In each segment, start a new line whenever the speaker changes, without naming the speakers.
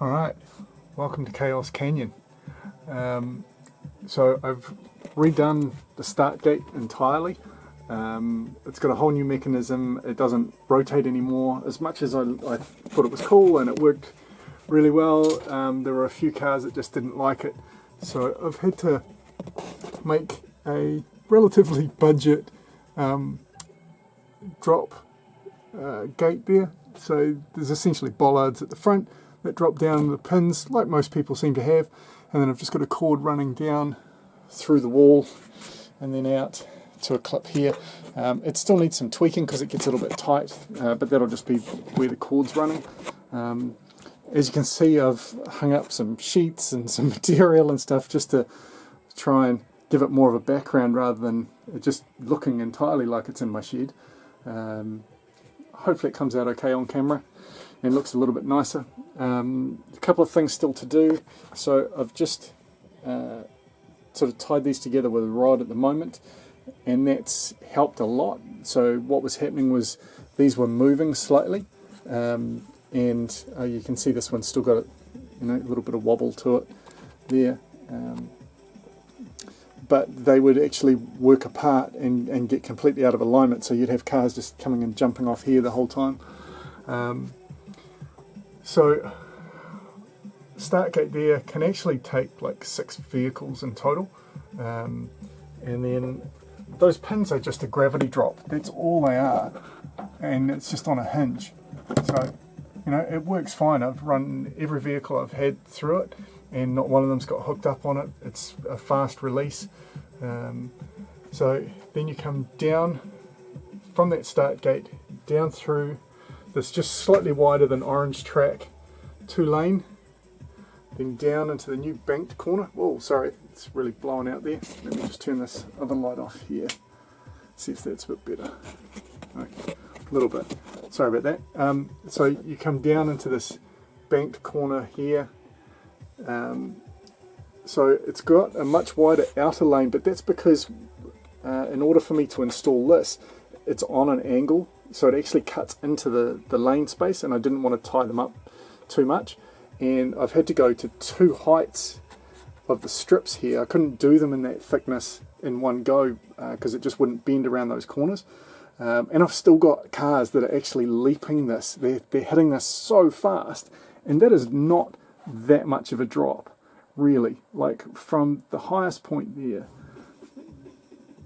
Alright, welcome to Chaos Canyon. So I've redone the start gate entirely. It's got a whole new mechanism. It doesn't rotate anymore. As much as I thought it was cool and it worked really well, there were a few cars that just didn't like it. So I've had to make a relatively budget drop gate there. So there's essentially bollards at the front that drop down the pins like most people seem to have, and then I've just got a cord running down through the wall and then out to a clip here. It still needs some tweaking because it gets a little bit tight, but that'll just be where the cord's running. As you can see, I've hung up some sheets and some material and stuff just to try and give it more of a background rather than it just looking entirely like it's in my shed. Hopefully it comes out okay on camera and looks a little bit nicer. A couple of things still to do. So I've just sort of tied these together with a rod at the moment, and that's helped a lot. So what was happening was these were moving slightly, and you can see this one's still got a little bit of wobble to it there. But they would actually work apart and get completely out of alignment, so you'd have cars just coming and jumping off here the whole time. So start gate there can actually take like 6 vehicles in total, and then those pins are just a gravity drop. That's all they are, and it's just on a hinge. So it works fine. I've run every vehicle I've had through it, and not one of them's got hooked up on it. It's a fast release. So then you come down from that start gate down through this just slightly wider than orange track 2-lane, then down into the new banked corner. Oh, sorry, it's really blowing out there. Let me just turn this other light off here, see if that's a bit better. Okay, a little bit. Sorry about that. So you come down into this banked corner here. So it's got a much wider outer lane, but that's because in order for me to install this, it's on an angle, so it actually cuts into the lane space, and I didn't want to tie them up too much, and I've had to go to 2 heights of the strips here. I couldn't do them in that thickness in one go because it just wouldn't bend around those corners. And I've still got cars that are actually leaping this. They're hitting this so fast, and that is not that much of a drop, really. Like from the highest point there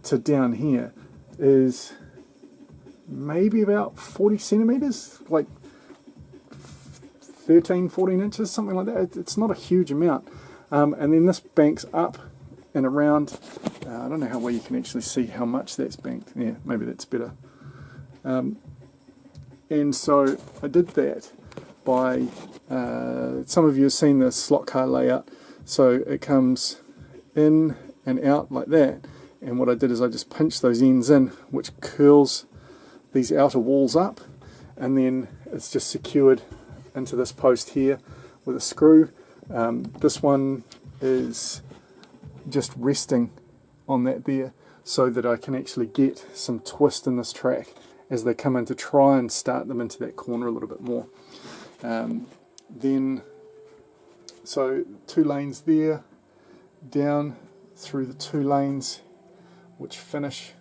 to down here is maybe about 40 centimeters, like 13, 14 inches, something like that. It's not a huge amount. And then this banks up and around. I don't know how well you can actually see how much that's banked. Yeah, maybe that's better. And so I did that by, some of you have seen the slot car layout. So it comes in and out like that. And what I did is I just pinched those ends in, which curls these outer walls up, and then it's just secured into this post here with a screw. This one is just resting on that there so that I can actually get some twist in this track as they come in to try and start them into that corner a little bit more. Then so 2 lanes there, down through the 2 lanes which finish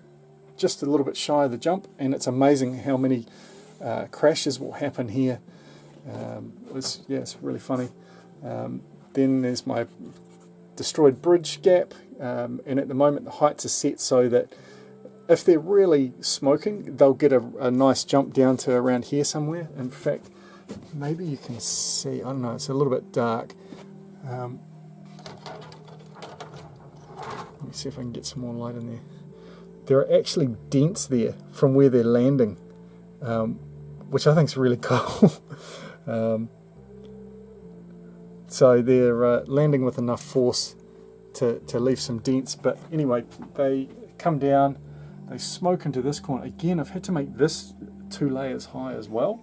just a little bit shy of the jump, and it's amazing how many crashes will happen here. It's really funny. Then there's my destroyed bridge gap, and at the moment the heights are set so that if they're really smoking, they'll get a nice jump down to around here somewhere. In fact, maybe you can see, I don't know, it's a little bit dark. Let me see if I can get some more light in there. There are actually dents there from where they're landing, which I think is really cool. So they're landing with enough force to leave some dents. But anyway, they come down, they smoke into this corner. Again, I've had to make this 2 layers high as well.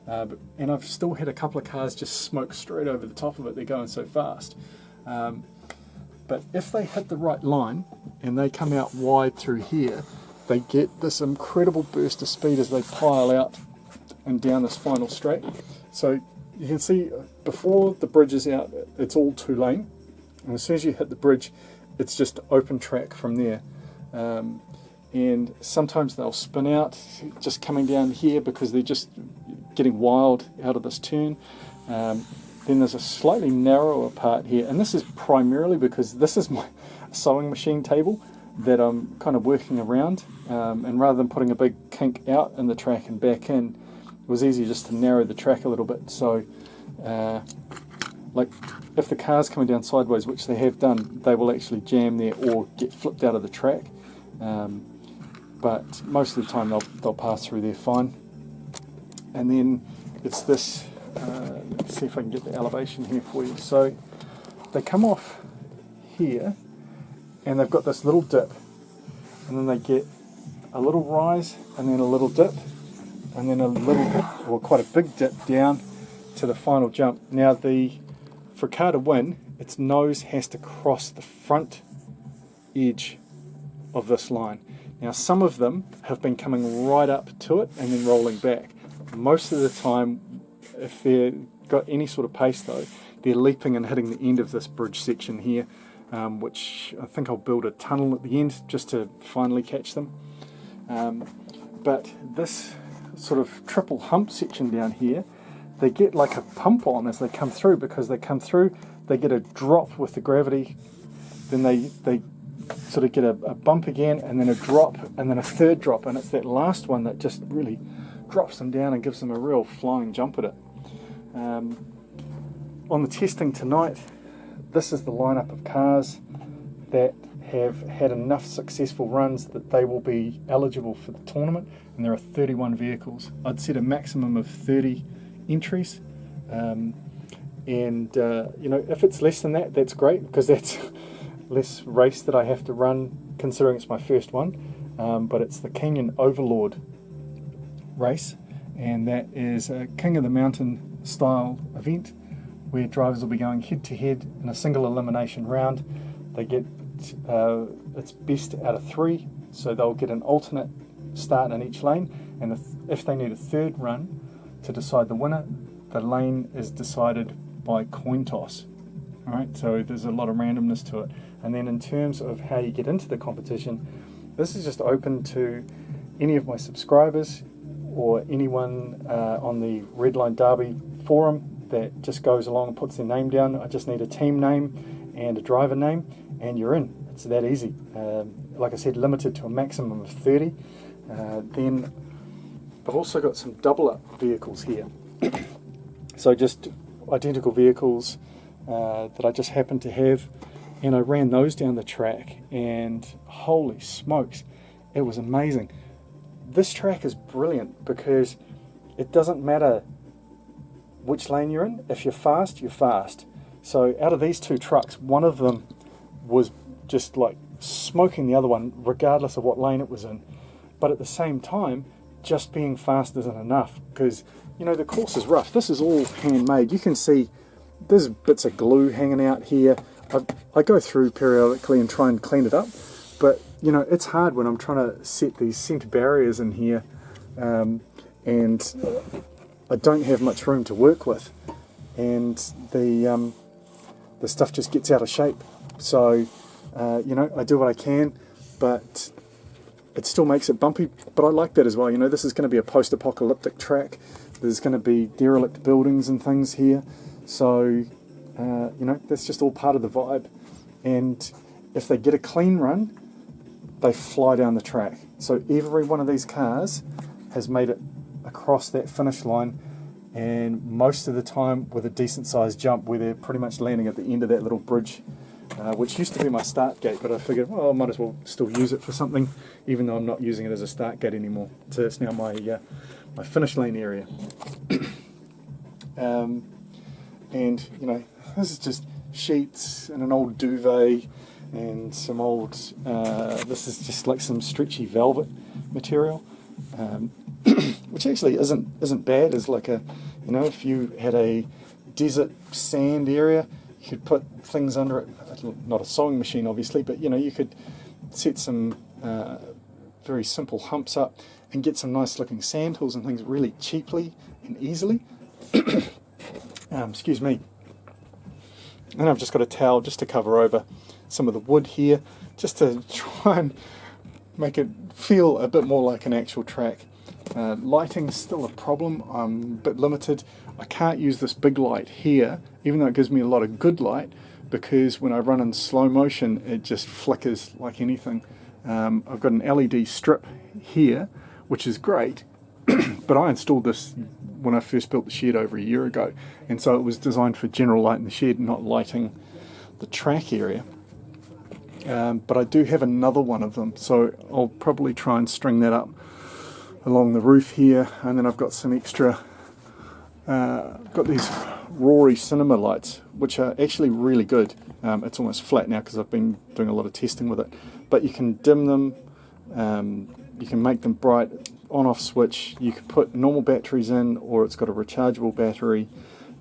And I've still had a couple of cars just smoke straight over the top of it. They're going so fast. But if they hit the right line and they come out wide through here, they get this incredible burst of speed as they pile out and down this final straight. So you can see before the bridge is out, it's all 2-lane, and as soon as you hit the bridge, it's just open track from there. And sometimes they'll spin out just coming down here because they're just getting wild out of this turn. Then there's a slightly narrower part here, and this is primarily because this is my sewing machine table that I'm kind of working around, and rather than putting a big kink out in the track and back in, it was easier just to narrow the track a little bit. So like if the car's coming down sideways, which they have done, they will actually jam there or get flipped out of the track, but most of the time they'll pass through there fine. And then it's this, let's see if I can get the elevation here for you. So they come off here and they've got this little dip, and then they get a little rise and then a little dip and then a little, or quite a big dip down to the final jump. Now for a car to win, its nose has to cross the front edge of this line. Now some of them have been coming right up to it and then rolling back. Most of the time, if they've got any sort of pace though, they're leaping and hitting the end of this bridge section here, which I think I'll build a tunnel at the end just to finally catch them. But this sort of triple hump section down here, they get like a pump on as they come through, because they come through, they get a drop with the gravity, then they sort of get a bump again, and then a drop, and then a third drop, and it's that last one that just really drops them down and gives them a real flying jump at it. On the testing tonight, this is the lineup of cars that have had enough successful runs that they will be eligible for the tournament, and there are 31 vehicles. I'd set a maximum of 30 entries, and you know, if it's less than that, that's great, because that's less race that I have to run, considering it's my first one. But it's the Kenyan Overlord race, and that is a King of the Mountain style event where drivers will be going head to head in a single elimination round. They get it's best out of 3, so they'll get an alternate start in each lane, and if they need a third run to decide the winner, the lane is decided by coin toss. Alright, so there's a lot of randomness to it. And then in terms of how you get into the competition, this is just open to any of my subscribers or anyone on the Redline Derby forum that just goes along and puts their name down. I just need a team name and a driver name, and you're in. It's that easy. Like I said, limited to a maximum of 30. Then I've also got some double up vehicles here. So just identical vehicles that I just happen to have, and I ran those down the track, and holy smokes, it was amazing. This track is brilliant because it doesn't matter which lane you're in. If you're fast, you're fast. So out of these two trucks, one of them was just like smoking the other one regardless of what lane it was in. But at the same time, just being fast isn't enough, because you know the course is rough. This is all handmade. You can see there's bits of glue hanging out here. I go through periodically and try and clean it up, but you know it's hard when I'm trying to set these centre barriers in here, and I don't have much room to work with, and the stuff just gets out of shape. So you know, I do what I can, but it still makes it bumpy. But I like that as well. You know, this is going to be a post-apocalyptic track. There's going to be derelict buildings and things here, so you know, that's just all part of the vibe. And if they get a clean run, they fly down the track. So every one of these cars has made it across that finish line, and most of the time with a decent sized jump where they're pretty much landing at the end of that little bridge, which used to be my start gate, but I figured, well, I might as well still use it for something, even though I'm not using it as a start gate anymore. So it's now my my finish lane area. And you know, this is just sheets and an old duvet and some old this is just like some stretchy velvet material, which actually isn't bad. As like a, you know, if you had a desert sand area, you could put things under it. Not a sewing machine obviously, but you know, you could set some very simple humps up and get some nice looking sand hills and things really cheaply and easily. Excuse me. And I've just got a towel just to cover over some of the wood here, just to try and make it feel a bit more like an actual track. Lighting's still a problem. I'm a bit limited. I can't use this big light here, even though it gives me a lot of good light, because when I run in slow motion it just flickers like anything. I've got an LED strip here, which is great, but I installed this when I first built the shed over a year ago, and so it was designed for general light in the shed, not lighting the track area. But I do have another one of them, so I'll probably try and string that up along the roof here. And then I've got some extra, got these Rory cinema lights, which are actually really good. It's almost flat now because I've been doing a lot of testing with it, but you can dim them, you can make them bright, on-off switch. You can put normal batteries in, or it's got a rechargeable battery.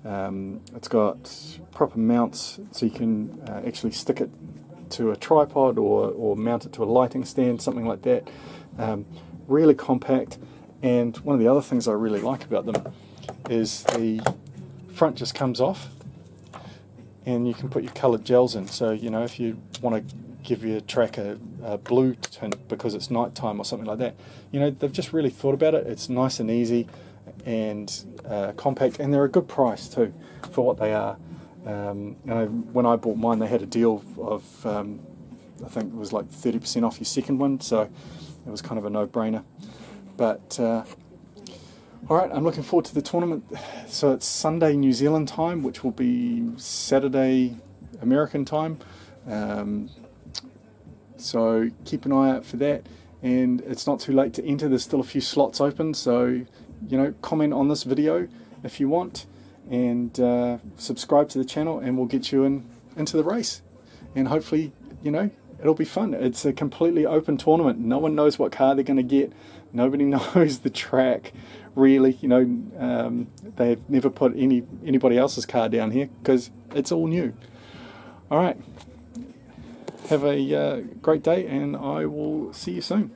It's got proper mounts, so you can actually stick it to a tripod or mount it to a lighting stand, something like that. Really compact, and one of the other things I really like about them is the front just comes off and you can put your coloured gels in. So, you know, if you want to give your track a blue tint because it's night time or something like that, you know, they've just really thought about it. It's nice and easy and compact, and they're a good price too for what they are. You know, when I bought mine, they had a deal of I think it was like 30% off your second one, so it was kind of a no-brainer. But alright, I'm looking forward to the tournament. So it's Sunday New Zealand time, which will be Saturday American time. So keep an eye out for that, and it's not too late to enter. There's still a few slots open, so, you know, comment on this video if you want, and subscribe to the channel, and we'll get you into the race, and hopefully, you know, it'll be fun. It's a completely open tournament. No one knows what car they're going to get. Nobody knows the track really. You know, they've never put anybody else's car down here because it's all new. All right, have a great day, and I will see you soon.